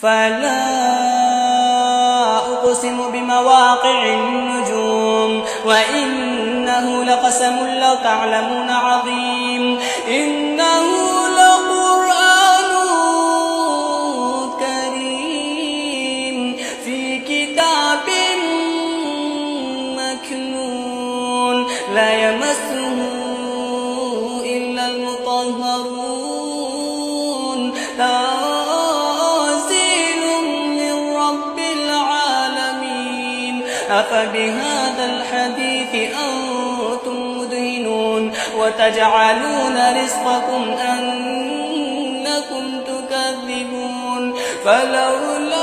فلا أقسم بمواقع النجوم وإنه لقسم لو تعلمون عظيم إنه لقرآن كريم في كتاب مكنون لا يمسه إلا المطهرون أفبهذا الحديث أنتم مدهنون وتجعلون رزقكم أنكم تكذبون فلولا